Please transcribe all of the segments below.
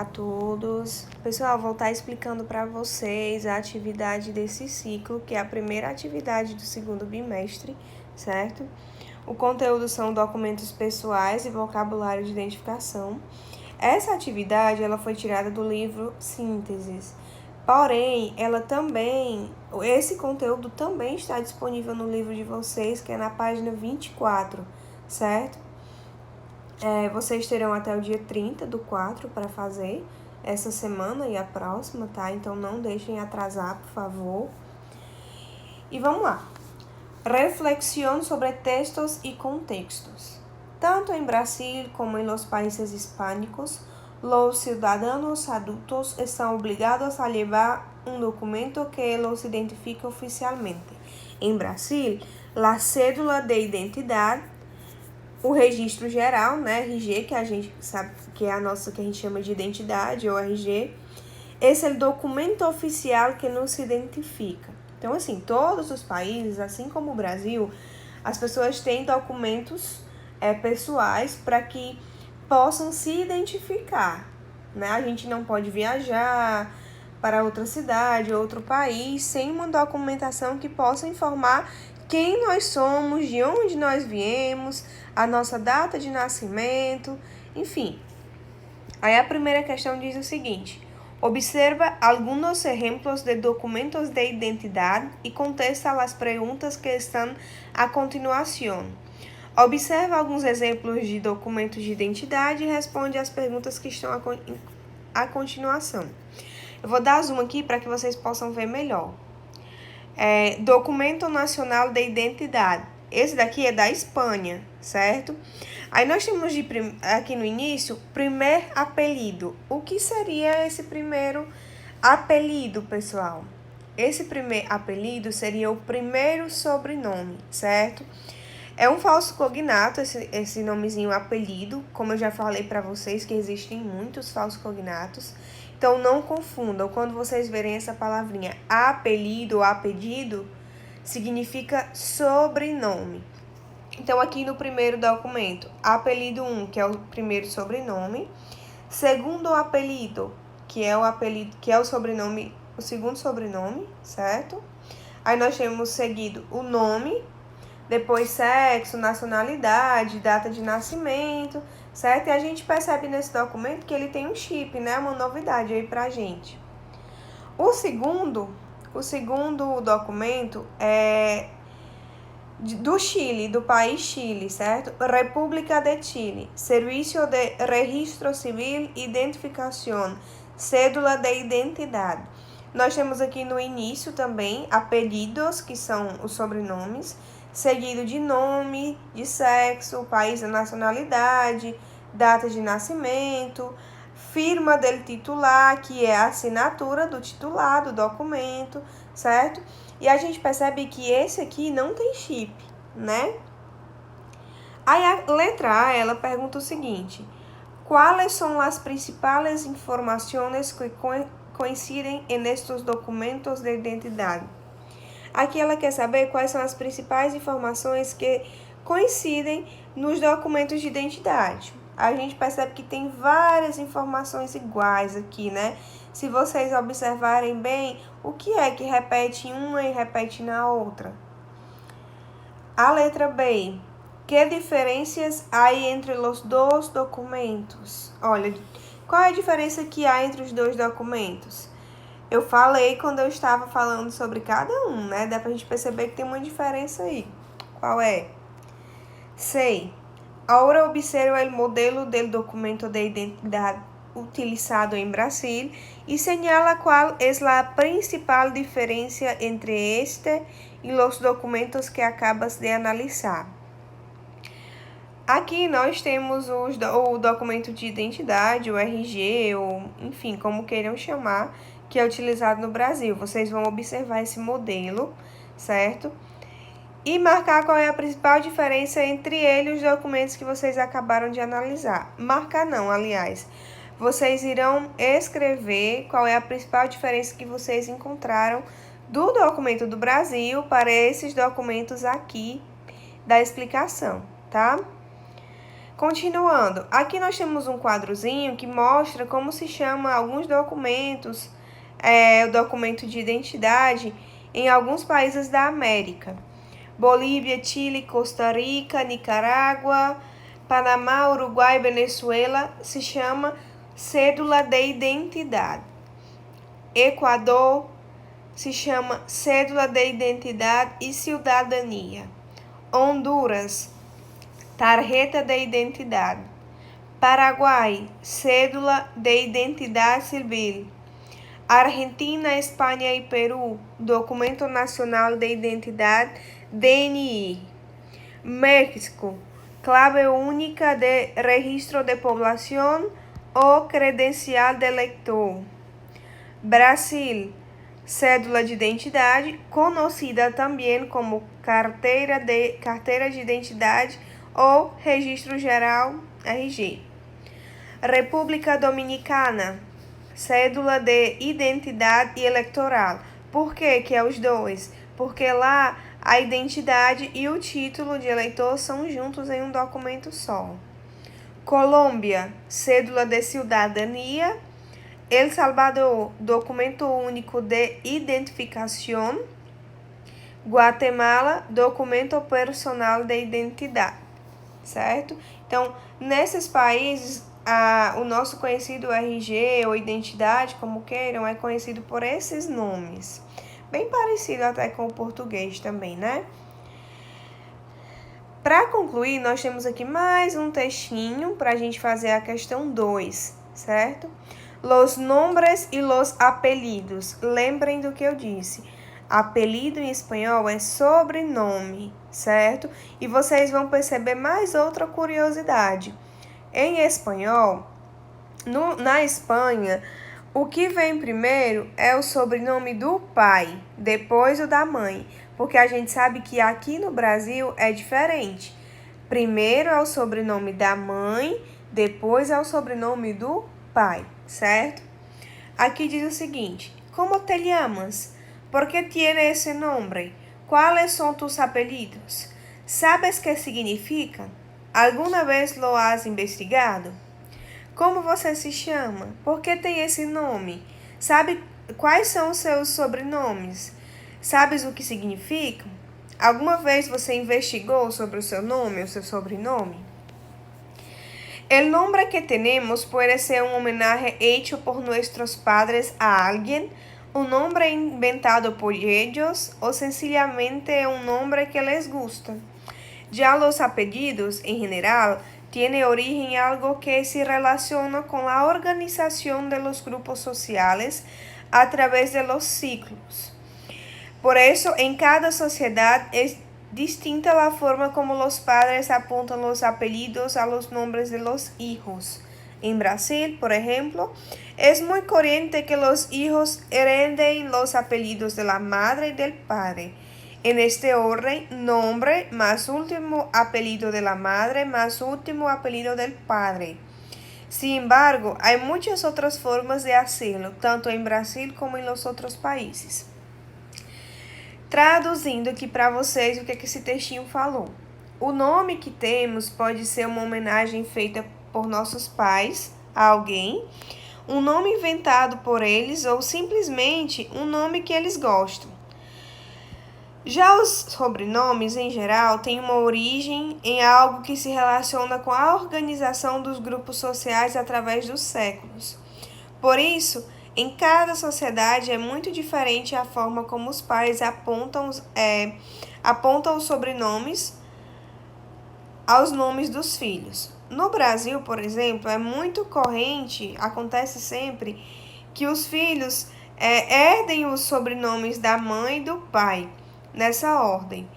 A todos. Pessoal, vou estar explicando para vocês a atividade desse ciclo, que é a primeira atividade do segundo bimestre, certo? O conteúdo são documentos pessoais e vocabulário de identificação. Essa atividade ela foi tirada do livro Sínteses. Porém, esse conteúdo também está disponível no livro de vocês, que é na página 24, certo? Vocês terão até o dia 30/4 para fazer essa semana e a próxima, tá? Então não deixem atrasar, por favor. E vamos lá. Reflexión sobre textos y contextos. Tanto en Brasil como en los países hispánicos, los ciudadanos adultos están obligados a llevar un documento que los identifique oficialmente. En Brasil, la cédula de identidade, o registro geral, né, RG, que a gente sabe que é que a gente chama de identidade, ou RG, esse é o documento oficial que nos identifica. Então, assim, todos os países, assim como o Brasil, as pessoas têm documentos pessoais para que possam se identificar, né? A gente não pode viajar para outra cidade, outro país, sem uma documentação que possa informar quem nós somos, de onde nós viemos, a nossa data de nascimento, enfim. Aí a primeira questão diz o seguinte: observa alguns exemplos de documentos de identidade e contesta as perguntas que estão a continuação. Observa alguns exemplos de documentos de identidade e responde as perguntas que estão a continuação. Eu vou dar zoom aqui para que vocês possam ver melhor. Documento Nacional de Identidade. Esse daqui é da Espanha, certo? Aí nós temos aqui no início, primeiro apelido. O que seria esse primeiro apelido, pessoal? Esse primeiro apelido seria o primeiro sobrenome, certo? É um falso cognato, esse nomezinho apelido. Como eu já falei para vocês, que existem muitos falsos cognatos. Então, não confundam. Quando vocês verem essa palavrinha apelido ou apelido, significa sobrenome. Então, aqui no primeiro documento, apelido 1, que é o primeiro sobrenome. Segundo apelido, que é o sobrenome, o segundo sobrenome, certo? Aí nós temos seguido o nome, depois sexo, nacionalidade, data de nascimento, certo? E a gente percebe nesse documento que ele tem um chip, né? Uma novidade aí pra gente. O segundo documento é do Chile, do país Chile, certo? República de Chile, Serviço de Registro Civil e Identificação, Cédula de Identidade. Nós temos aqui no início também apelidos, que são os sobrenomes, seguido de nome, de sexo, país da nacionalidade, data de nascimento, firma del titular, que é a assinatura do titular do documento, certo? E a gente percebe que esse aqui não tem chip, né? Aí a letra A, ela pergunta o seguinte: quais são as principais informações que coincidem nestes documentos de identidade? Aqui ela quer saber quais são as principais informações que coincidem nos documentos de identidade. A gente percebe que tem várias informações iguais aqui, né? Se vocês observarem bem, o que é que repete em uma e repete na outra? A letra B. Que diferenças há entre os dois documentos? Olha, qual é a diferença que há entre os dois documentos? Eu falei quando eu estava falando sobre cada um, né? Dá pra gente perceber que tem uma diferença aí. Qual é? C. Agora observa o modelo do documento de identidade utilizado em Brasil e señala qual é a principal diferença entre este e os documentos que acabas de analisar. Aqui nós temos o documento de identidade, o RG, ou enfim, como queiram chamar, que é utilizado no Brasil. Vocês vão observar esse modelo, certo? E marcar qual é a principal diferença entre ele e os documentos que vocês acabaram de analisar. Marcar não, aliás. Vocês irão escrever qual é a principal diferença que vocês encontraram do documento do Brasil para esses documentos aqui da explicação, tá? Continuando, aqui nós temos um quadrozinho que mostra como se chama alguns documentos, o documento de identidade em alguns países da América. Bolívia, Chile, Costa Rica, Nicarágua, Panamá, Uruguai e Venezuela se chama cédula de identidade. Equador se chama cédula de identidade e cidadania. Honduras, tarjeta de identidade. Paraguai, cédula de identidade civil. Argentina, Espanha e Peru, documento nacional de identidade, DNI. México, clave única de registro de población ou credencial de eleitor. Brasil, cédula de identidade, conhecida também como carteira de identidade ou registro geral, RG. República Dominicana, cédula de identidade e eleitoral. Por que é os dois? Porque lá a identidade e o título de eleitor são juntos em um documento só. Colômbia, cédula de cidadania. El Salvador, documento único de identificação. Guatemala, documento personal de identidade, certo? Então, nesses países, o nosso conhecido RG ou identidade, como queiram, é conhecido por esses nomes. Bem parecido até com o português também, né? Para concluir, nós temos aqui mais um textinho para a gente fazer a questão 2, certo? Los nombres e los apelidos. Lembrem do que eu disse. Apelido em espanhol é sobrenome, certo? E vocês vão perceber mais outra curiosidade. Em espanhol, na Espanha, o que vem primeiro é o sobrenome do pai, depois o da mãe. Porque a gente sabe que aqui no Brasil é diferente. Primeiro é o sobrenome da mãe, depois é o sobrenome do pai, certo? Aqui diz o seguinte: como te llamas? ¿Por qué tiene ese nombre? ¿Cuáles son tus apellidos? ¿Sabes qué significa? ¿Alguna vez lo has investigado? Como você se chama? Por que tem esse nome? Sabe quais são os seus sobrenomes? Sabes o que significam? Alguma vez você investigou sobre o seu nome, o seu sobrenome? El nombre que tenemos puede ser un homenaje hecho por nuestros padres a alguien, un nombre inventado por ellos o sencillamente un nombre que les gusta. Ya los apellidos, en general, tienen origen en algo que se relaciona con la organización de los grupos sociales a través de los ciclos. Por eso, en cada sociedad es distinta la forma como los padres apuntan los apellidos a los nombres de los hijos. En Brasil, por ejemplo, es muy corriente que los hijos hereden los apellidos de la madre y del padre. En este orden, nombre más último apellido de la madre más último apellido del padre. Sin embargo, hay muchas otras formas de hacerlo, tanto en Brasil como en los otros países. Traduzindo aqui para vocês o que esse textinho falou. O nome que temos pode ser uma homenagem feita por nossos pais a alguém, um nome inventado por eles ou simplesmente um nome que eles gostam. Já os sobrenomes, em geral, têm uma origem em algo que se relaciona com a organização dos grupos sociais através dos séculos. Por isso, em cada sociedade é muito diferente a forma como os pais apontam os sobrenomes aos nomes dos filhos. No Brasil, por exemplo, é muito corrente, acontece sempre, que os filhos herdem os sobrenomes da mãe e do pai, nessa ordem.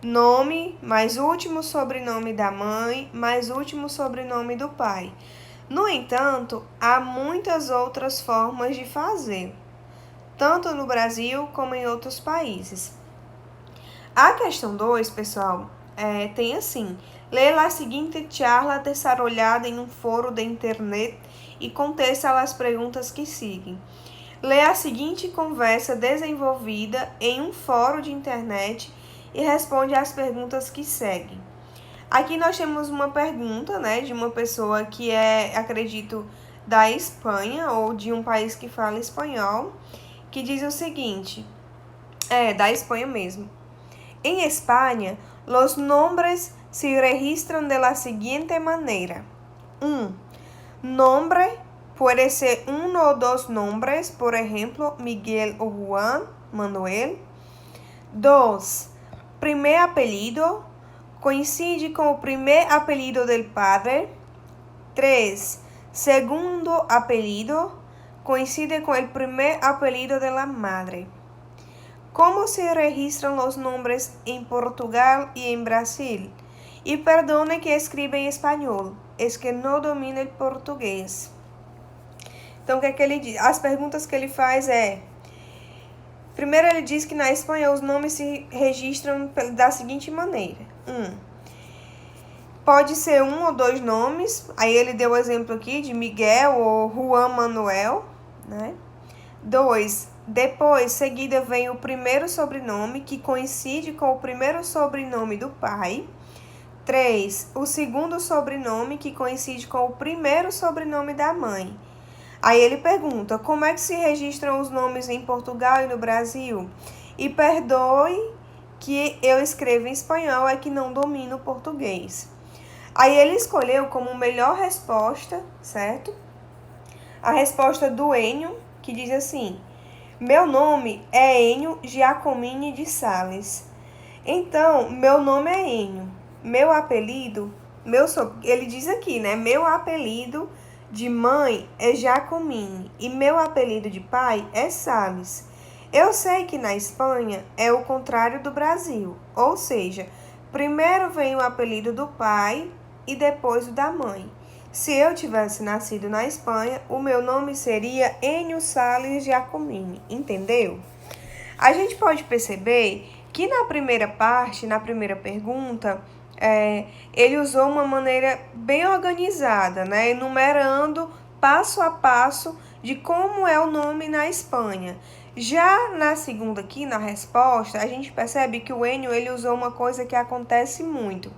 Nome, mais último sobrenome da mãe, mais último sobrenome do pai. No entanto, há muitas outras formas de fazer, tanto no Brasil como em outros países. A questão 2, pessoal, tem assim: lee a seguinte charla desarrollada em um foro de internet e contesta as perguntas que seguem. Lê a seguinte conversa desenvolvida em um fórum de internet e responde às perguntas que seguem. Aqui nós temos uma pergunta, né, de uma pessoa que acredito, da Espanha ou de um país que fala espanhol, que diz o seguinte, da Espanha mesmo. En España, los nombres se registran de la siguiente manera. 1. Nombre puede ser uno o dos nombres, por ejemplo, Miguel o Juan, Manuel. 2. Primer apellido coincide con el primer apellido del padre. 3. Segundo apellido coincide con el primer apellido de la madre. ¿Cómo se registran los nombres en Portugal y en Brasil? Y perdone que escriba em espanhol, es que não domina o português. Então, o que é que ele diz? As perguntas que ele faz primeiro ele diz que na Espanha os nomes se registram da seguinte maneira. 1. Pode ser um ou dois nomes, aí ele deu o exemplo aqui de Miguel ou Juan Manuel, né? 2. Depois, seguida, vem o primeiro sobrenome, que coincide com o primeiro sobrenome do pai. 3. O segundo sobrenome, que coincide com o primeiro sobrenome da mãe. Aí ele pergunta, como é que se registram os nomes em Portugal e no Brasil? E perdoe que eu escrevo em espanhol, é que não domino o português. Aí ele escolheu como melhor resposta, certo? A resposta do Enio, que diz assim, meu nome é Enio Giacomini de Sales. Então, meu nome é Enio. Meu apelido, ele diz aqui, né? Meu apelido de mãe é Giacomini e meu apelido de pai é Sales. Eu sei que na Espanha é o contrário do Brasil, ou seja, primeiro vem o apelido do pai e depois o da mãe. Se eu tivesse nascido na Espanha, o meu nome seria Enio Sales Giacomini, entendeu? A gente pode perceber que na primeira parte, na primeira pergunta, ele usou uma maneira bem organizada, né? Enumerando passo a passo de como é o nome na Espanha. Já na segunda aqui, na resposta, a gente percebe que o Enio ele usou uma coisa que acontece muito.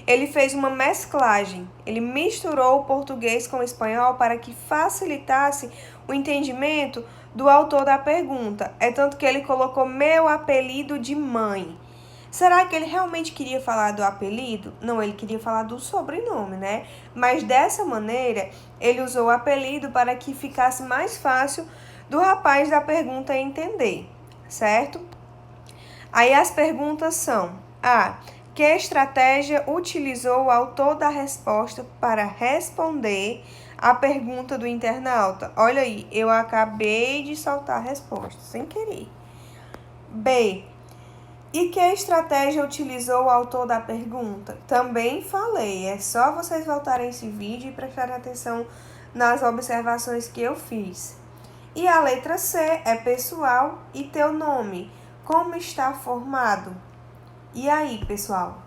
Ele fez uma mesclagem, ele misturou o português com o espanhol para que facilitasse o entendimento do autor da pergunta. É tanto que ele colocou meu apelido de mãe. Será que ele realmente queria falar do apelido? Não, ele queria falar do sobrenome, né? Mas dessa maneira, ele usou o apelido para que ficasse mais fácil do rapaz da pergunta entender, certo? Aí as perguntas são: que estratégia utilizou o autor da resposta para responder a pergunta do internauta? Olha aí, eu acabei de soltar a resposta, sem querer. B. E que estratégia utilizou o autor da pergunta? Também falei, é só vocês voltarem esse vídeo e prestarem atenção nas observações que eu fiz. E a letra C é pessoal e teu nome, como está formado? E aí, pessoal?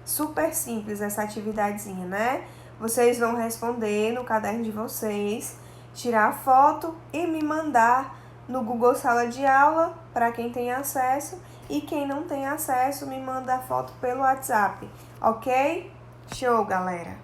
Super simples essa atividadezinha, né? Vocês vão responder no caderno de vocês, tirar a foto e me mandar no Google Sala de Aula, para quem tem acesso, e quem não tem acesso, me manda a foto pelo WhatsApp, ok? Show, galera!